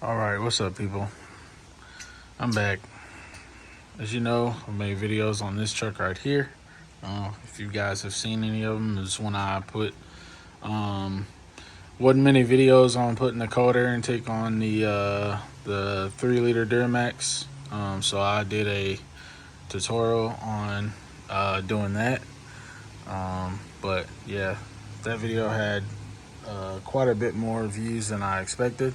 All right, what's up, people? I'm back. As you know, I made videos on this truck right here. If you guys have seen any of them, it's when I put wasn't many videos on putting the cold air intake on the 3 liter Duramax. So I did a tutorial on doing that. But yeah, that video had quite a bit more views than I expected.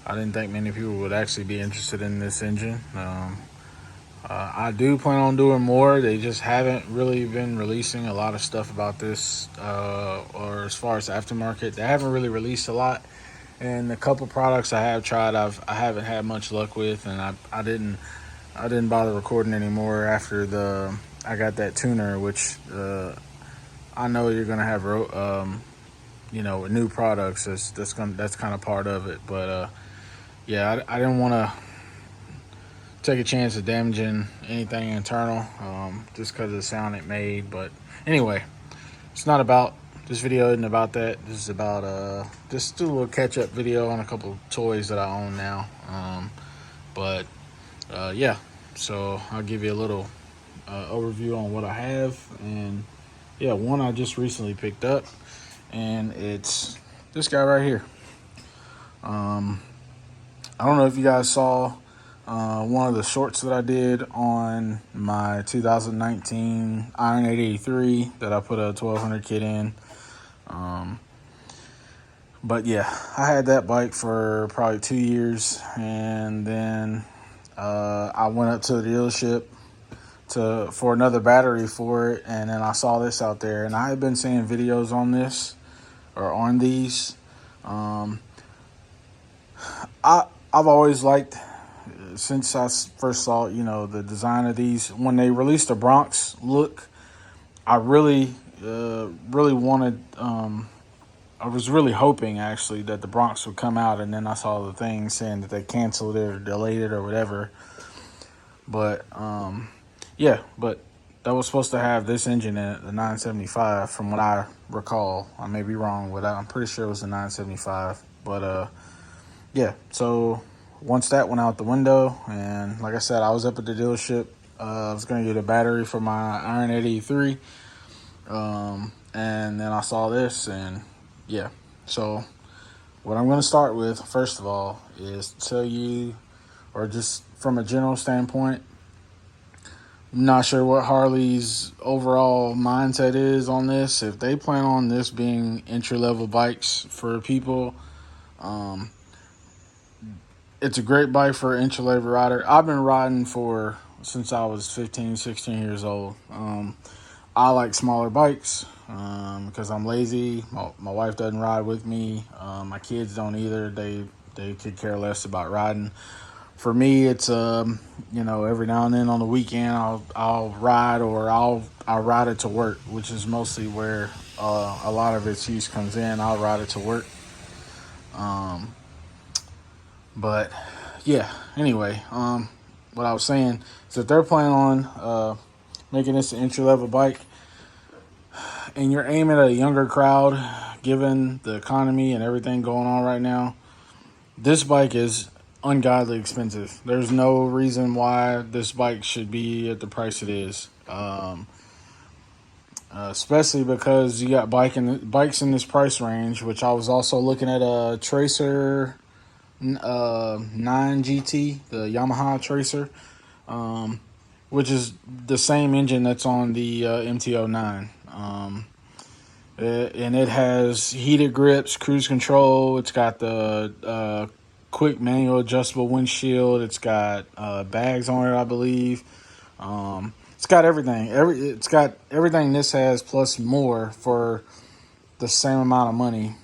I didn't think many people would actually be interested in this engine. I do plan on doing more. They just haven't really been releasing a lot of stuff about this, or as far as aftermarket, they haven't really released a lot. And the couple products I have tried, I haven't had much luck with, and I didn't bother recording anymore after I got that tuner, which I know you're gonna have new products. That's kind of part of it, but yeah, I didn't want to take a chance of damaging anything internal, just because of the sound it made. But anyway, it's not about this video. Isn't about that. This is about just do a little catch up video on a couple of toys that I own now. But yeah, so I'll give you a little overview on what I have. And yeah, one I just recently picked up, and it's this guy right here. I don't know if you guys saw one of the shorts that I did on my 2019 Iron 883 that I put a 1200 kit in. But yeah, I had that bike for probably 2 years, and then I went up to the dealership for another battery for it, and then I saw this out there, and I had been seeing videos on this or on these. I've always liked, since I first saw, the design of these. When they released the Bronx look, I really wanted, I was really hoping, actually, that the Bronx would come out, and then I saw the thing saying that they canceled it or delayed it or whatever. But, yeah, but that was supposed to have this engine in it, the 975, from what I recall. I may be wrong, but I'm pretty sure it was the 975. But, yeah, so once that went out the window, and like I said, I was up at the dealership. I was going to get a battery for my Iron 883. And then I saw this, and yeah. So what I'm going to start with, first of all, is to tell you, or just from a general standpoint, I'm not sure what Harley's overall mindset is on this. If they plan on this being entry-level bikes for people, it's a great bike for an entry-level rider. I've been riding since I was 15, 16 years old. I like smaller bikes because I'm lazy. My wife doesn't ride with me. My kids don't either. They could care less about riding. For me, it's every now and then on the weekend I'll ride, or I'll ride it to work, which is mostly where a lot of its use comes in. I'll ride it to work. But yeah, anyway, what I was saying is that they're planning on making this an entry-level bike, and you're aiming at a younger crowd, given the economy and everything going on right now. This bike is ungodly expensive. There's no reason why this bike should be at the price it is. Especially because you got bikes in this price range, which I was also looking at a Tracer 9GT, the Yamaha Tracer, which is the same engine that's on the MT-09. And it has heated grips, cruise control. It's got the quick manual adjustable windshield. It's got bags on it, I believe. It's got everything. It's got everything this has plus more for the same amount of money.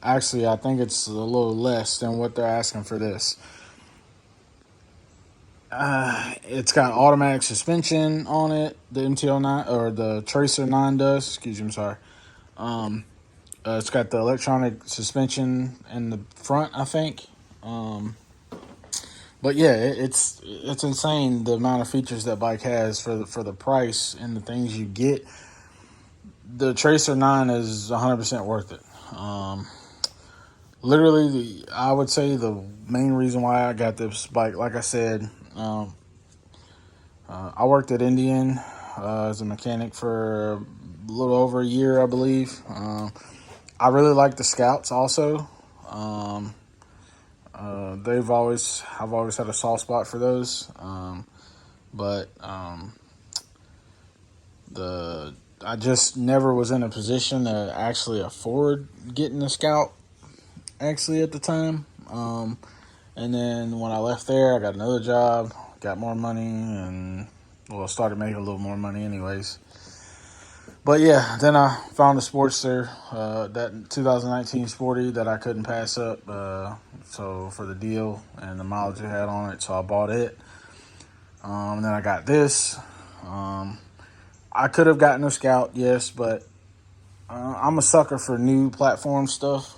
Actually, I think it's a little less than what they're asking for this. It's got automatic suspension on it. The MT-09 or the Tracer 9 does. Excuse me, I'm sorry. It's got the electronic suspension in the front, I think. But yeah, it's insane the amount of features that bike has for the price and the things you get. The Tracer 9 is 100% worth it. literally, I would say the main reason why I got this bike, like I said, um, I worked at Indian as a mechanic for a little over a year, I believe. I really like the Scouts also. Um, I've always had a soft spot for those. But the I just never was in a position to actually afford getting a Scout actually at the time. And then when I left there, I got another job, got more money, and well, started making a little more money anyways. But yeah, then I found a Sportster, that 2019 Sporty that I couldn't pass up. So for the deal and the mileage it had on it, so I bought it. And then I got this. Um, I could have gotten a Scout, yes, but I'm a sucker for new platform stuff.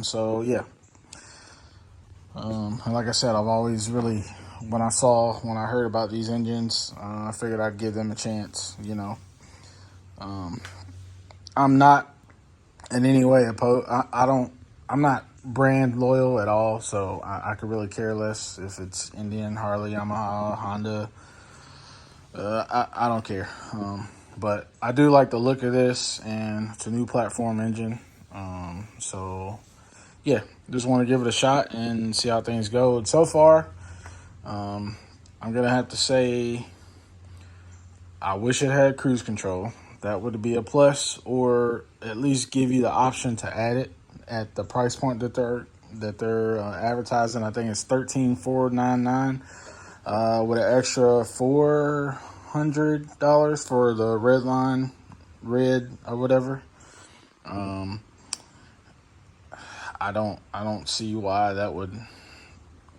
So yeah, and like I said, I've always really, when I heard about these engines, I figured I'd give them a chance. Um, I'm not in any way opposed. I don't. I'm not brand loyal at all, so I could really care less if it's Indian, Harley, Yamaha, Honda. I don't care. But I do like the look of this, and it's a new platform engine. So yeah, just want to give it a shot and see how things go. And so far, um, I'm gonna have to say I wish it had cruise control. That would be a plus, or at least give you the option to add it at the price point that they're advertising. I think it's $13,499 with an extra $400 for the red or whatever. Um, I don't see why that would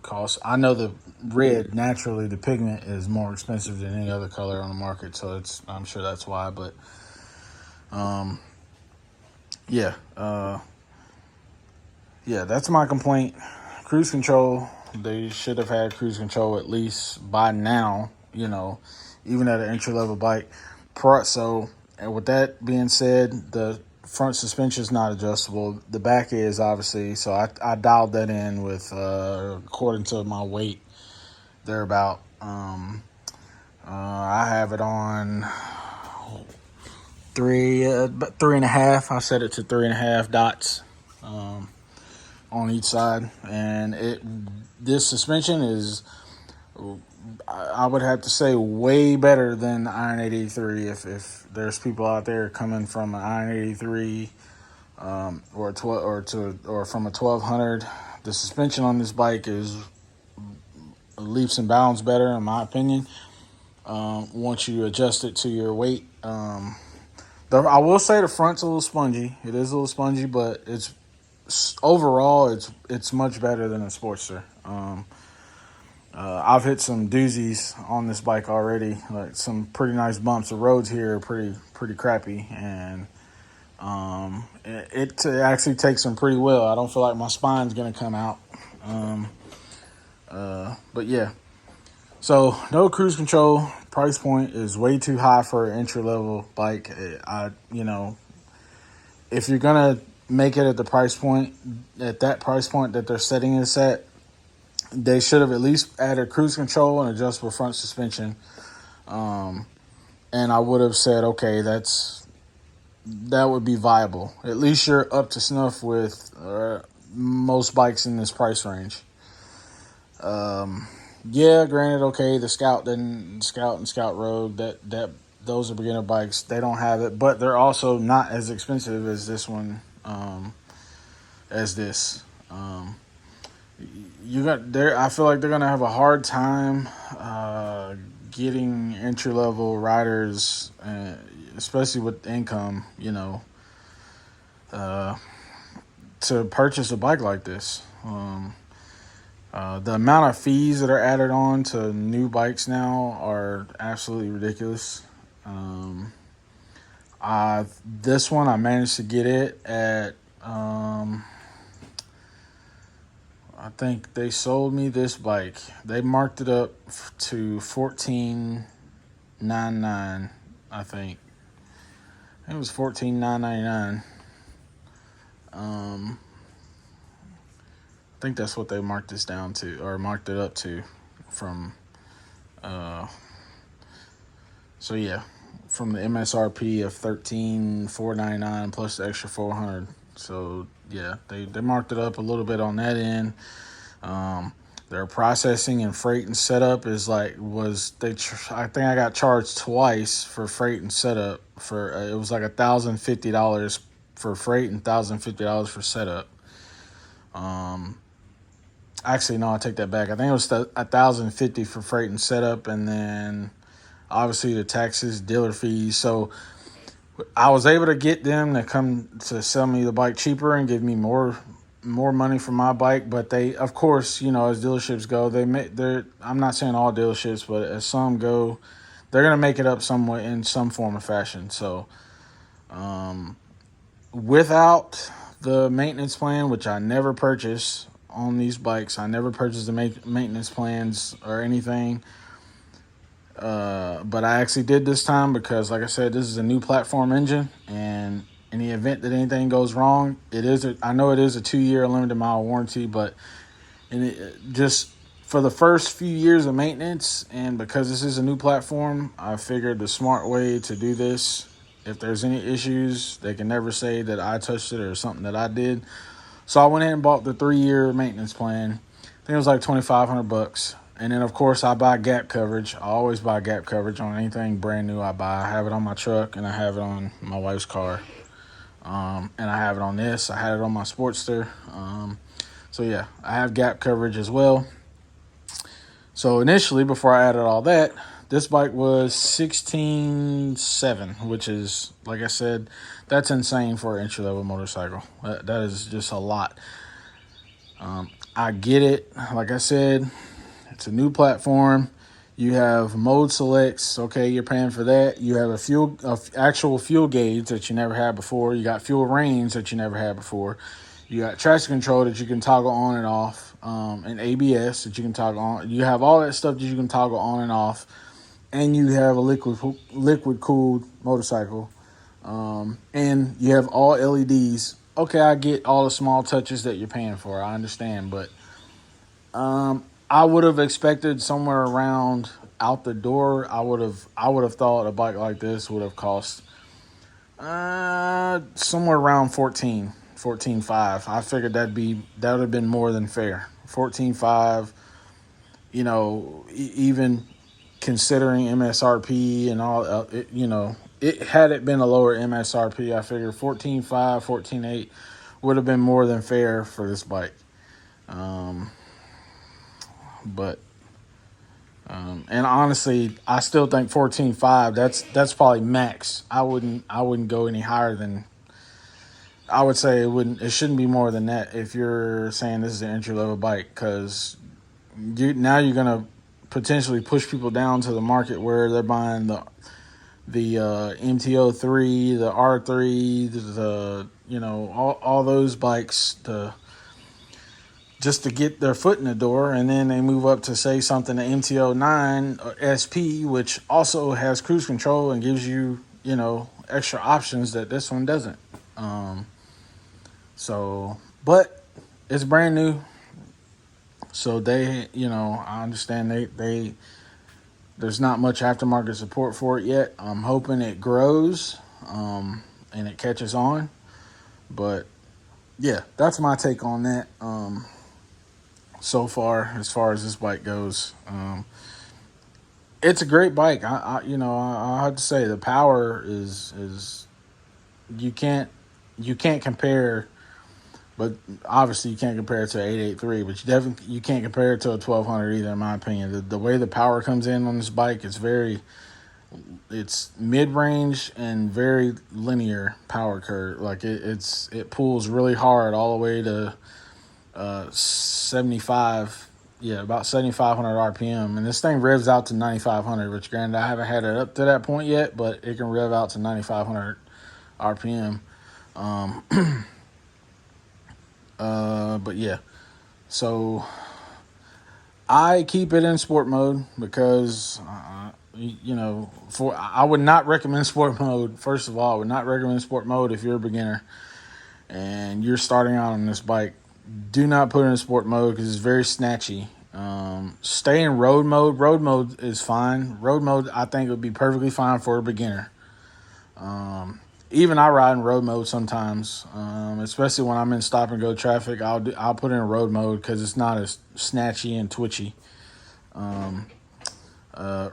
cost. I know the red naturally the pigment is more expensive than any other color on the market, so I'm sure that's why. But um, yeah, yeah, that's my complaint. Cruise control. They should have had cruise control at least by now. Even at an entry level bike. So, and with that being said, the front suspension is not adjustable. The back is obviously. So I dialed that in with according to my weight thereabout. I have it on about 3.5. I set it to 3.5 dots. On each side, and this suspension is, I would have to say, way better than the Iron 883. If there's people out there coming from an Iron 883 or a 12 or from a 1200, the suspension on this bike is leaps and bounds better in my opinion. Once you adjust it to your weight, I will say the front's a little spongy. It is a little spongy, but overall, it's much better than a Sportster. I've hit some doozies on this bike already, like some pretty nice bumps. The roads here are pretty crappy, and it actually takes them pretty well. I don't feel like my spine's gonna come out. But yeah, so no cruise control. Price point is way too high for an entry level bike. If you're gonna make it at that price point that they're setting this at, they should have at least added cruise control and adjustable front suspension. And I would have said, okay, that would be viable. At least you're up to snuff with most bikes in this price range. Yeah, granted, okay, the Scout and Scout Road, that those are beginner bikes. They don't have it, but they're also not as expensive as this one. As this, you got there. I feel like they're gonna have a hard time getting entry level riders, especially with income. To purchase a bike like this. The amount of fees that are added on to new bikes now are absolutely ridiculous. This one I managed to get it at. I think they sold me this bike. They marked it up to $14,999. I think it was $14,999. think that's what they marked this down to, or marked it up to, from. Uh, so yeah, from the MSRP of 13,499 plus the extra 400. So yeah, they marked it up a little bit on that end. Their processing and freight and setup is like was they. I think I got charged twice for freight and setup. For it was like $1,050 for freight and $1,050 for setup. Actually, no, I take that back. I think it was $1,050 for freight and setup, and then obviously the taxes, dealer fees. So I was able to get them to come to sell me the bike cheaper and give me more money for my bike. But they, of course, as dealerships go, I'm not saying all dealerships, but as some go, they're gonna make it up somewhat in some form or fashion. So without the maintenance plan, which I never purchase on these bikes, I never purchase the maintenance plans or anything. But I actually did this time because, like I said, this is a new platform engine, and in the event that anything goes wrong, I know it is a 2-year limited mile warranty, but just for the first few years of maintenance, and because this is a new platform, I figured the smart way to do this, if there's any issues, they can never say that I touched it or something that I did. So I went ahead and bought the 3-year maintenance plan. I think it was like $2,500. And then, of course, I buy gap coverage. I always buy gap coverage on anything brand new I buy. I have it on my truck, and I have it on my wife's car. And I have it on this. I had it on my Sportster. So, yeah, I have gap coverage as well. So, initially, before I added all that, this bike was $16,700, which is, like I said, that's insane for an entry-level motorcycle. That is just a lot. I get it. Like I said, it's a new platform. You have mode selects. Okay, you're paying for that. You have actual fuel gauge that you never had before. You got fuel range that you never had before. You got traction control that you can toggle on and off, and ABS that you can toggle on. You have all that stuff that you can toggle on and off, and you have a liquid cooled motorcycle, and you have all LEDs. Okay, I get all the small touches that you're paying for. I understand, but I would have expected somewhere around out the door. I would have thought a bike like this would have cost somewhere around 14.5. I figured that would have been more than fair. 14.5, even considering MSRP and all, it had it been a lower MSRP, I figured 14.5, 14.8 would have been more than fair for this bike. But and honestly, I still think 14.5. That's probably max. I wouldn't go any higher than. I would say it shouldn't be more than that if you're saying this is an entry level bike, because you're gonna potentially push people down to the market where they're buying the MTO3, the R3, all those bikes just to get their foot in the door, and then they move up to say something to MTO9 SP, which also has cruise control and gives you extra options that this one doesn't. But it's brand new, so they I understand they there's not much aftermarket support for it yet. I'm hoping it grows and it catches on, but yeah, that's my take on that. So far as this bike goes, it's a great bike. I have to say the power is you can't compare, but obviously you can't compare it to an 883, but you can't compare it to a 1200 either, in my opinion. The way the power comes in on this bike, it's mid-range and very linear power curve. Like it pulls really hard all the way to 75, about 7,500 RPM, and this thing revs out to 9,500. Which, granted, I haven't had it up to that point yet, but it can rev out to 9,500 RPM. But yeah, so I keep it in sport mode because I would not recommend sport mode. First of all, I would not recommend sport mode if you're a beginner and you're starting out on this bike. do not put it in sport mode because it's very snatchy. Stay in road mode. Road mode is fine. Road mode, I think, would be perfectly fine for a beginner. Even I ride in road mode sometimes, especially when I'm in stop and go traffic. I'll put it in road mode because it's not as snatchy and twitchy.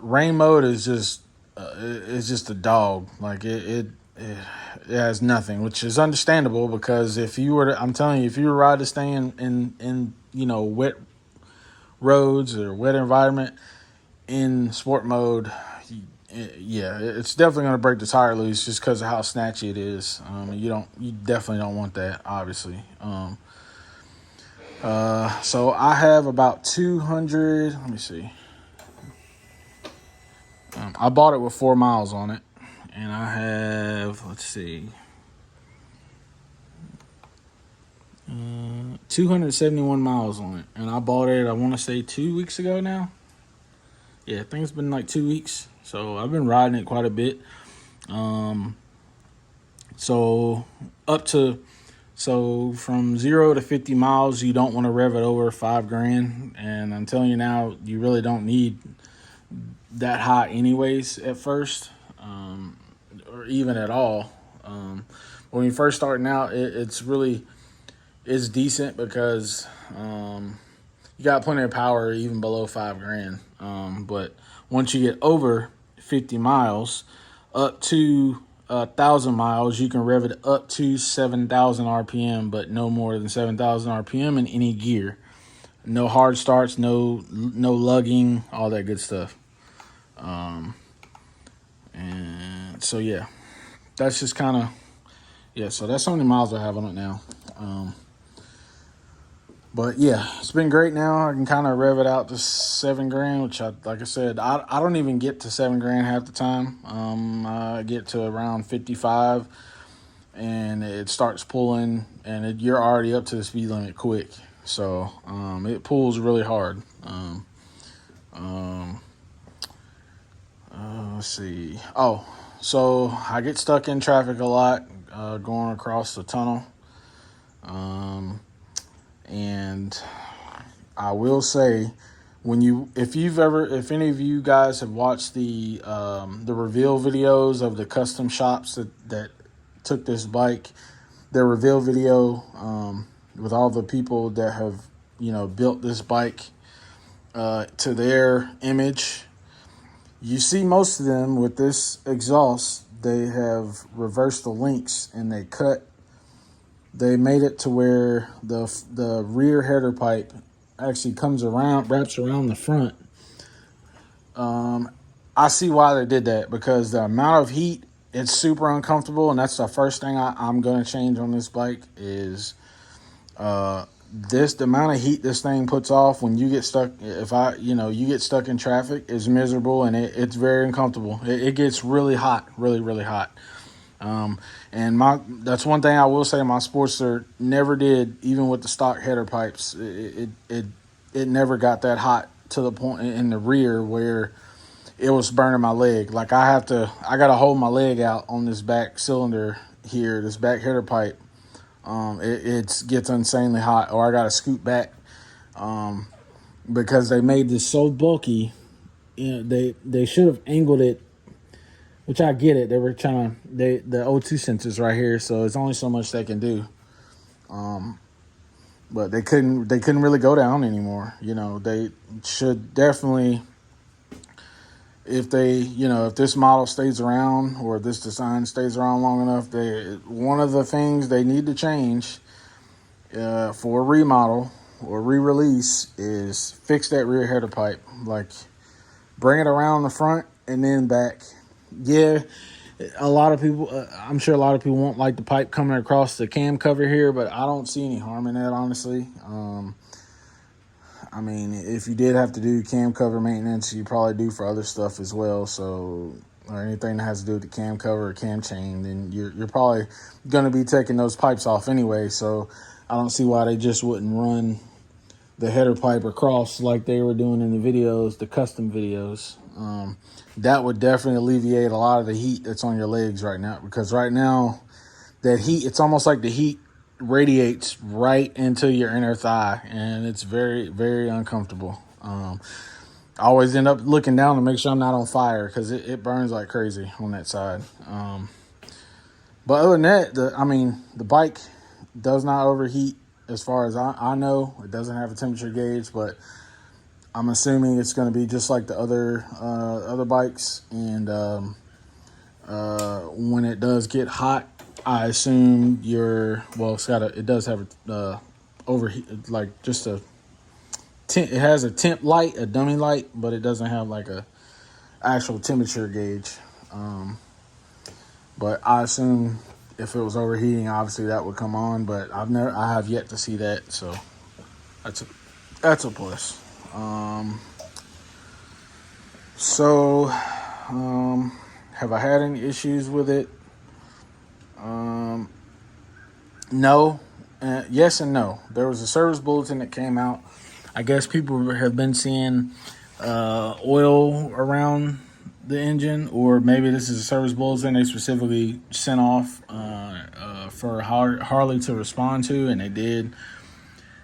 Rain mode is just it's just a dog. Like it has nothing, which is understandable because if you were to, I'm telling you, if you were to ride this thing in wet roads or wet environment in sport mode, yeah, it's definitely going to break the tire loose just because of how snatchy it is. You definitely don't want that, obviously. So I have about 200. Let me see. I bought it with 4 miles on it, and I have, let's see, 271 miles on it, and I bought it, I want to say 2 weeks ago now. Yeah, I think it's been like 2 weeks. So I've been riding it quite a bit. So from 0 to 50 miles, you don't want to rev it over $5,000. And I'm telling you now, you really don't need that high anyways at first, or even at all. When you're first starting out, it's decent because you got plenty of power even below $5,000. But once you get over 50 miles, up to 1,000 miles, you can rev it up to 7,000 RPM, but no more than 7,000 RPM in any gear. No hard starts, no lugging, all that good stuff. And so yeah, that's just kind of, yeah. So that's how many miles I have on it now. But yeah, it's been great now. I can kind of rev it out to $7,000, which like I said, I don't even get to $7,000 half the time. I get to around 55 and it starts pulling and you're already up to the speed limit quick. So, it pulls really hard. Let's see. Oh, so I get stuck in traffic a lot, going across the tunnel. And I will say, if any of you guys have watched the reveal videos of the custom shops that took this bike, their reveal video, with all the people that have, built this bike, to their image, you see most of them with this exhaust, they have reversed the links and they made it to where the rear header pipe actually wraps around the front. I see why they did that, because the amount of heat, it's super uncomfortable, and that's the first thing I'm going to change on this bike is the amount of heat this thing puts off when you get stuck. You get stuck in traffic is miserable, and it's very uncomfortable. It gets really hot, really, really hot. And that's one thing I will say, my Sportster never did, even with the stock header pipes, it never got that hot to the point in the rear where it was burning my leg. Like I gotta hold my leg out on this back cylinder here, this back header pipe. It gets insanely hot, or I gotta scoot back, because they made this so bulky. They should have angled it, which I get it. They were trying to, the O2 sensors right here, so it's only so much they can do. But they couldn't really go down anymore. They should definitely, if this model stays around or this design stays around long enough, one of the things they need to change for a remodel or re-release is fix that rear header pipe. Like, bring it around the front and then back. Yeah, a lot of people, I'm sure a lot of people won't like the pipe coming across the cam cover here, but I don't see any harm in that, honestly. I mean, if you did have to do cam cover maintenance, you probably do for other stuff as well. So, or anything that has to do with the cam cover or cam chain, then you're probably going to be taking those pipes off anyway. So I don't see why they just wouldn't run the header pipe across like they were doing in the videos, the custom videos. That would definitely alleviate a lot of the heat that's on your legs right now, because right now that heat, it's almost like the heat radiates right into your inner thigh, and it's very, very uncomfortable. I always end up looking down to make sure I'm not on fire because it burns like crazy on that side. But other than that, the bike does not overheat as far as I know. It doesn't have a temperature gauge, but I'm assuming it's going to be just like the other bikes. And when it does get hot, I assume it does have a overheat, like just it has a temp light, a dummy light, but it doesn't have like a actual temperature gauge. But I assume if it was overheating, obviously that would come on. But I have yet to see that, so that's a plus. Have I had any issues with it? No. Yes and no. There was a service bulletin that came out. I guess people have been seeing oil around the engine, or maybe this is a service bulletin they specifically sent off for Harley to respond to, and they did.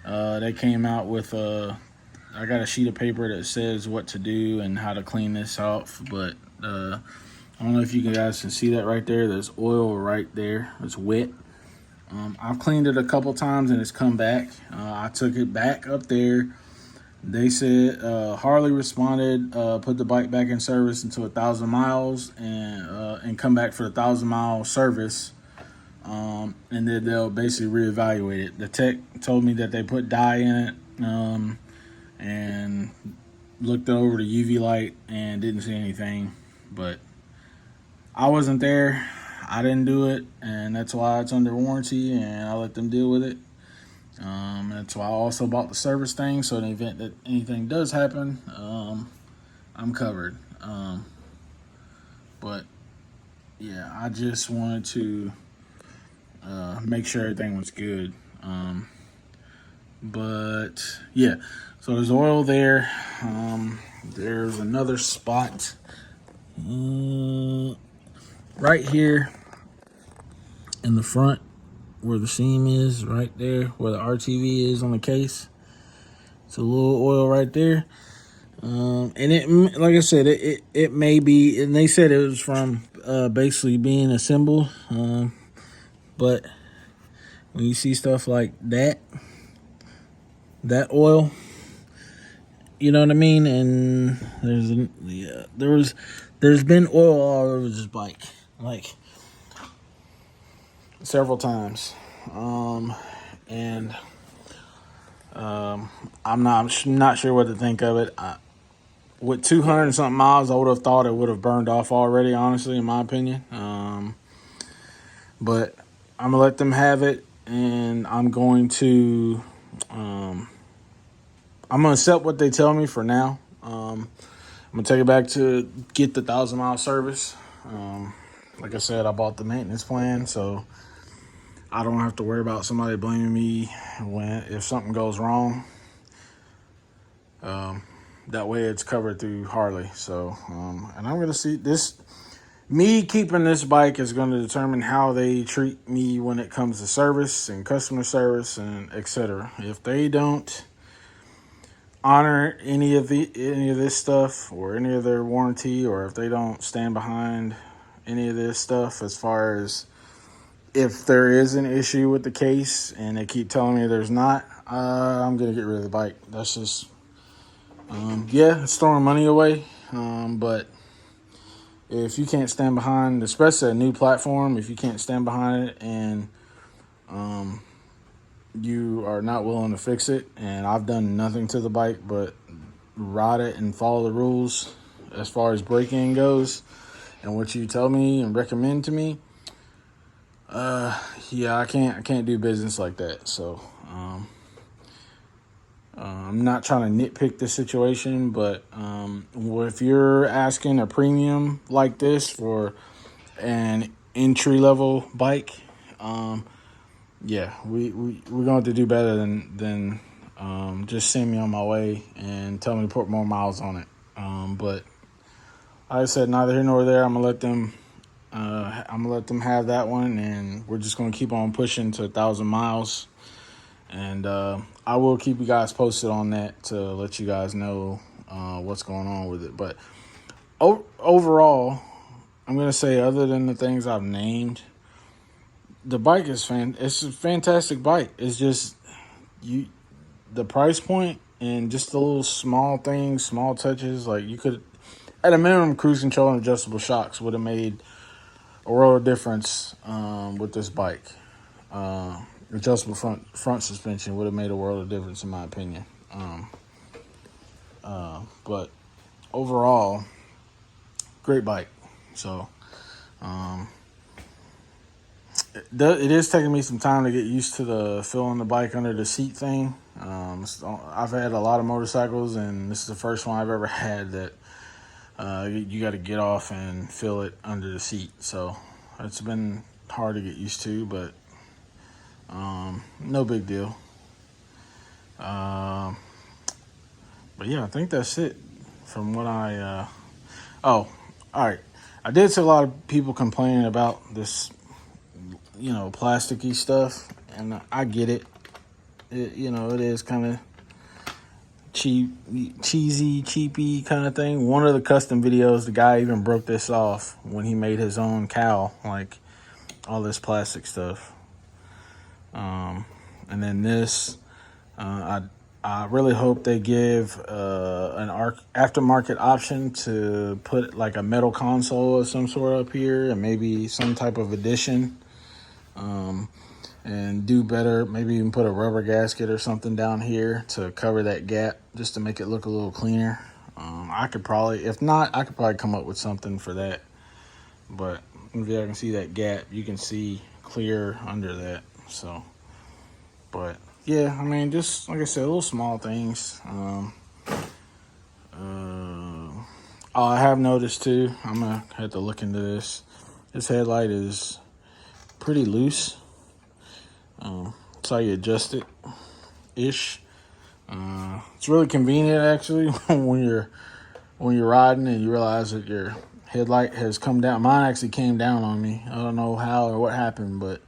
They came out with I got a sheet of paper that says what to do and how to clean this off, but I don't know if you guys can see that right there. There's oil right there. It's wet. I've cleaned it a couple times and it's come back. I took it back up there. They said Harley responded, put the bike back in service until 1,000 miles and come back for the 1,000-mile service. And then they'll basically reevaluate it. The tech told me that they put dye in it and looked over the UV light and didn't see anything. But I wasn't there. I didn't do it, and that's why it's under warranty, and I let them deal with it. That's why I also bought the service thing, so in the event that anything does happen, I'm covered. But yeah, I just wanted to make sure everything was good. But yeah, so there's oil there. There's another spot right here in the front where the seam is, right there where the RTV is on the case. It's a little oil right there. And it, like I said, it may be, and they said it was from basically being assembled. But when you see stuff like that oil, you know what I mean? And there's been oil all over this bike, like several times. And I'm not sure what to think of it. With 200 and something miles, I would have thought it would have burned off already, honestly, in my opinion. But I'm gonna let them have it, and I'm going to accept what they tell me for now. I'm gonna take it back to get the 1,000-mile service. Like I said, I bought the maintenance plan, so I don't have to worry about somebody blaming me if something goes wrong. That way it's covered through Harley. So, and I'm going to see this. Me keeping this bike is going to determine how they treat me when it comes to service and customer service and etc. If they don't honor any of this stuff or any of their warranty, or if they don't stand behind any of this stuff as far as if there is an issue with the case and they keep telling me there's not, I'm going to get rid of the bike. That's just, it's throwing money away. But if you can't stand behind, especially a new platform, if you can't stand behind it and you are not willing to fix it, and I've done nothing to the bike but ride it and follow the rules as far as braking goes and what you tell me and recommend to me, I can't do business like that. So I'm not trying to nitpick the situation, but if you're asking a premium like this for an entry level bike, we're going to do better than just send me on my way and tell me to put more miles on it. But like I said, neither here nor there. I'm gonna let them I'm gonna let them have that one, and we're just gonna keep on pushing to 1,000 miles. And I will keep you guys posted on that to let you guys know what's going on with it. But overall, I'm gonna say, other than the things I've named, the bike is it's a fantastic bike. It's just the price point and just the little small things, small touches. Like, you could, at a minimum, cruise control and adjustable shocks would have made a world of difference with this bike. Adjustable front suspension would have made a world of difference, in my opinion. But overall, great bike. So it is taking me some time to get used to the feeling the bike under the seat thing. I've had a lot of motorcycles, and this is the first one I've ever had that you got to get off and feel it under the seat. So it's been hard to get used to, but no big deal. But yeah, I think that's it from what I. Oh, all right. I did see a lot of people complaining about this, plasticky stuff, and I get it. It is kind of cheapy kind of thing. One of the custom videos, the guy even broke this off when he made his own cowl, like all this plastic stuff. And then this, I really hope they give an aftermarket option to put like a metal console of some sort up here, and maybe some type of addition, and do better. Maybe even put a rubber gasket or something down here to cover that gap, just to make it look a little cleaner. I could probably, if not, I could probably come up with something for that. But if you can see that gap, you can see clear under that. So, but yeah, I mean, just like I said, little small things. I have noticed too, I'm gonna have to look into this. This headlight is pretty loose. That's how you adjust it, ish. It's really convenient actually when you're riding and you realize that your headlight has come down. Mine actually came down on me. I don't know how or what happened, but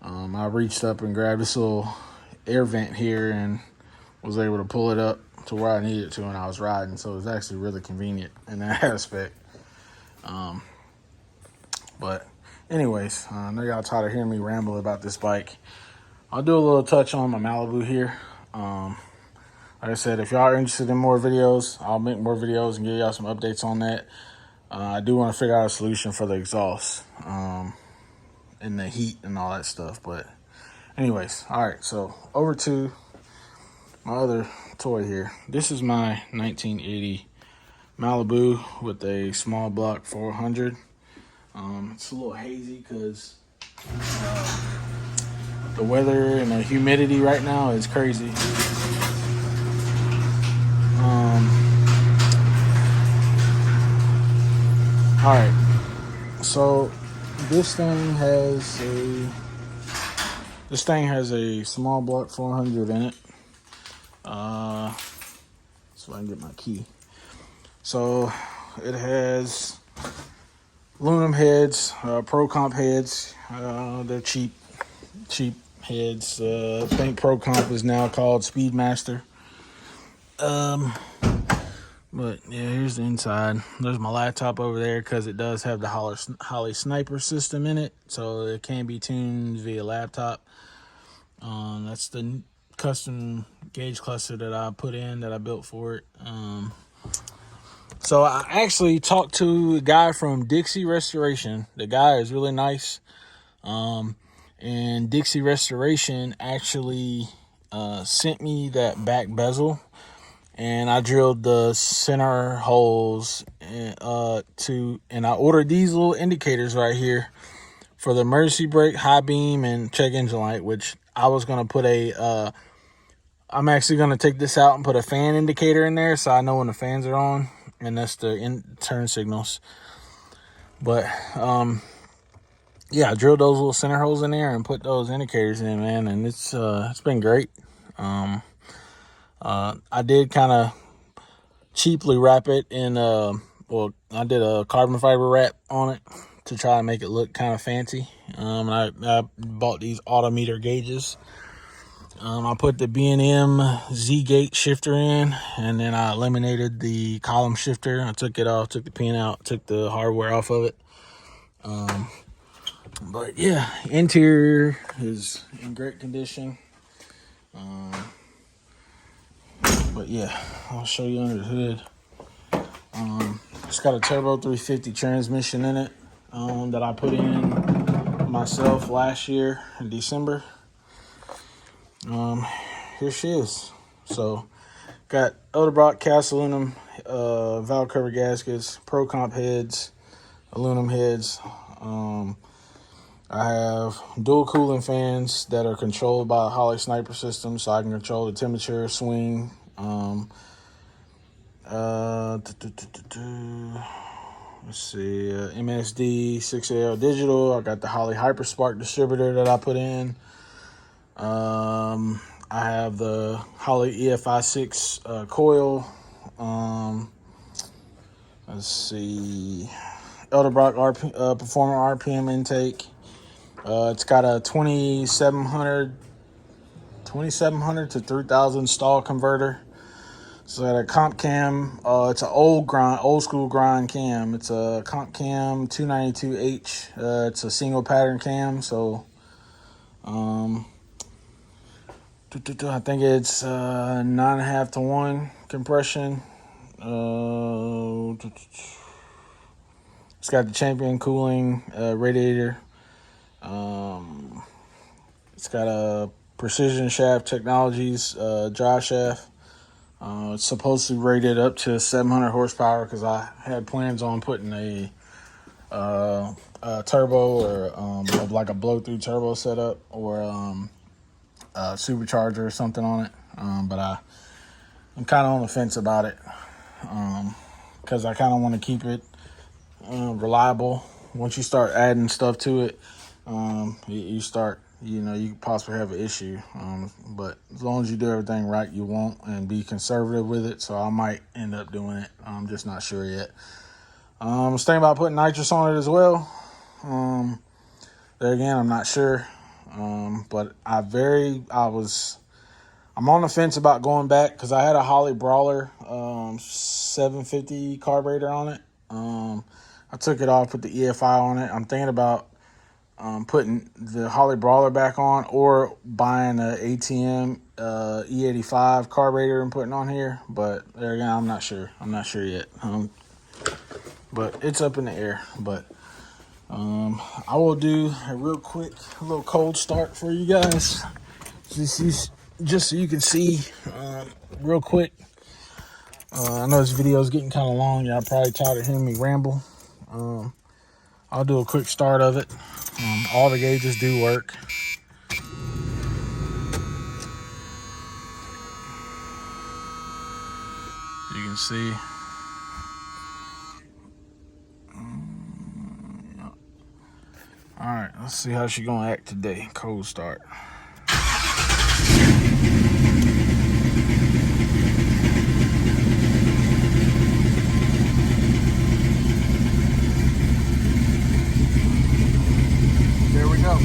I reached up and grabbed this little air vent here and was able to pull it up to where I needed to when I was riding. So it was actually really convenient in that aspect. But anyways, I know y'all tired of hearing me ramble about this bike. I'll do a little touch on my Malibu here. Like I said, if y'all are interested in more videos, I'll make more videos and give y'all some updates on that. I do want to figure out a solution for the exhaust and the heat and all that stuff. But anyways, all right, so over to my other toy here. This is my 1980 Malibu with a small block 400. It's a little hazy because the weather and the humidity right now is crazy. All right, so this thing has a small block 400 in it. So I can get my key. So it has aluminum heads, Pro Comp heads. They're cheap heads. I think Pro Comp is now called Speedmaster. But yeah, here's the inside. There's my laptop over there because it does have the Holley Sniper system in it, so it can be tuned via laptop. That's the custom gauge cluster that I put in, that I built for it. So I actually talked to a guy from Dixie Restoration. The guy is really nice. And Dixie Restoration actually sent me that back bezel, and I drilled the center holes and I ordered these little indicators right here for the emergency brake, high beam, and check engine light, which I was going to put I'm actually going to take this out and put a fan indicator in there so I know when the fans are on, and that's the turn signals. But yeah, I drilled those little center holes in there and put those indicators in, man, and it's been great. I did kind of cheaply wrap it in I did a carbon fiber wrap on it to try to make it look kind of fancy. I bought these autometer gauges. I put the B&M Z-gate shifter in, and then I eliminated the column shifter. I took it off, took the pin out, took the hardware off of it. But yeah, interior is in great condition. But yeah, I'll show you under the hood. It's got a turbo 350 transmission in it that I put in myself last year in December. Here she is. So got Edelbrock cast aluminum valve cover gaskets, Pro Comp heads, aluminum heads. I have dual cooling fans that are controlled by a Holley Sniper system, so I can control the temperature, swing. Let's see, MSD 6AL digital. I got the Holley Hyperspark distributor that I put in. I have the Holley EFI 6 coil. Let's see, Edelbrock Performer RPM intake. It's got a 2700 to 3000 stall converter. So I got a comp cam. It's an old school grind cam. It's a comp cam 292H. It's a single pattern cam. So I think it's 9.5 to 1 compression. It's got the Champion cooling radiator. It's got a Precision Shaft Technologies drive shaft. It's supposed to be rated up to 700 horsepower because I had plans on putting a turbo or like a blow-through turbo setup or a supercharger or something on it. But I'm kind of on the fence about it because I kind of want to keep it reliable. Once you start adding stuff to it, you start, you possibly have an issue. But as long as you do everything right, you won't, and be conservative with it. So I might end up doing it. I'm just not sure yet. I was thinking about putting nitrous on it as well. There again, I'm not sure. But I'm on the fence about going back because I had a Holley Brawler 750 carburetor on it. I took it off, put the EFI on it. I'm thinking about putting the Holley Brawler back on or buying a ATM E85 carburetor and putting on here. But there again, I'm not sure. I'm not sure yet. But it's up in the air. But I will do a little cold start for you guys. Just so you can see real quick. I know this video is getting kind of long. Y'all probably tired of hearing me ramble. I'll do a quick start of it. All the gauges do work. You can see. All right, let's see how she's gonna act today. Cold start. There we go.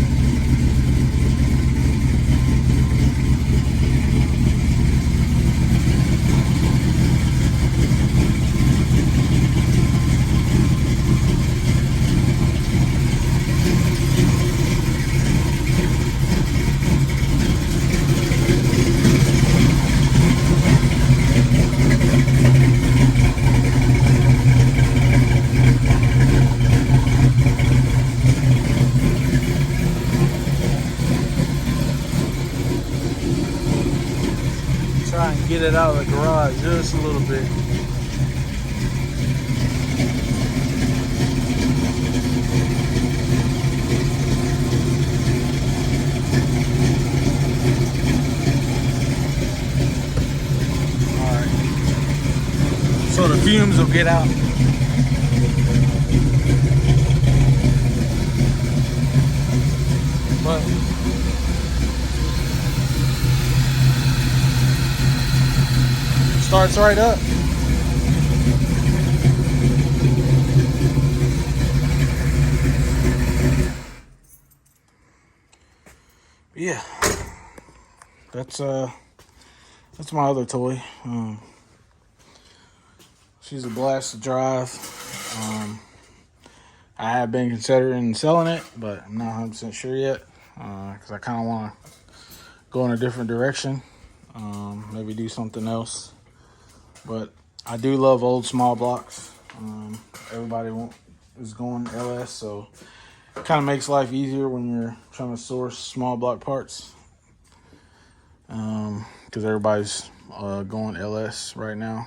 Try and get it out of the garage just a little bit. Alright. So the fumes will get out. But starts right up. Yeah, that's my other toy. She's a blast to drive. I have been considering selling it, but I'm not 100% sure yet, because I kind of want to go in a different direction, maybe do something else. But I do love old small blocks. Everybody is going LS, so it kind of makes life easier when you're trying to source small block parts, because everybody's going LS right now.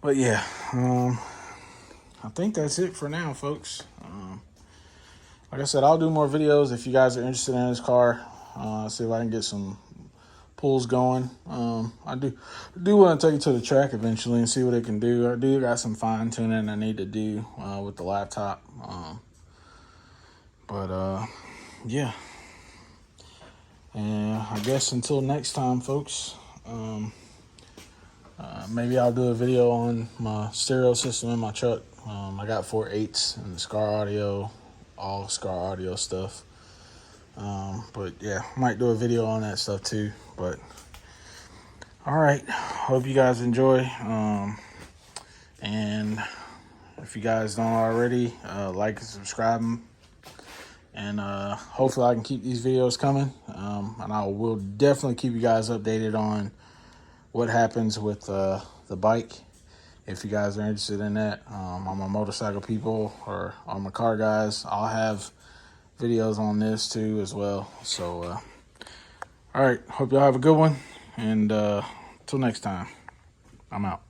But yeah, I think that's it for now, folks. Like I said, I'll do more videos if you guys are interested in this car. See if I can get some pulls going. I do want to take it to the track eventually and see what it can do. I do got some fine tuning I need to do with the laptop. Yeah. And I guess until next time, folks. Maybe I'll do a video on my stereo system in my truck. I got 4 8s and the Scar Audio, all Scar Audio stuff. But yeah, might do a video on that stuff too. But all right, hope you guys enjoy. And if you guys don't already, like and subscribe. And hopefully I can keep these videos coming. And I will definitely keep you guys updated on what happens with the bike. If you guys are interested in that, I'm a motorcycle people or I'm a car guys. I'll have videos on this too as well. So, all right, hope y'all have a good one. And till next time, I'm out.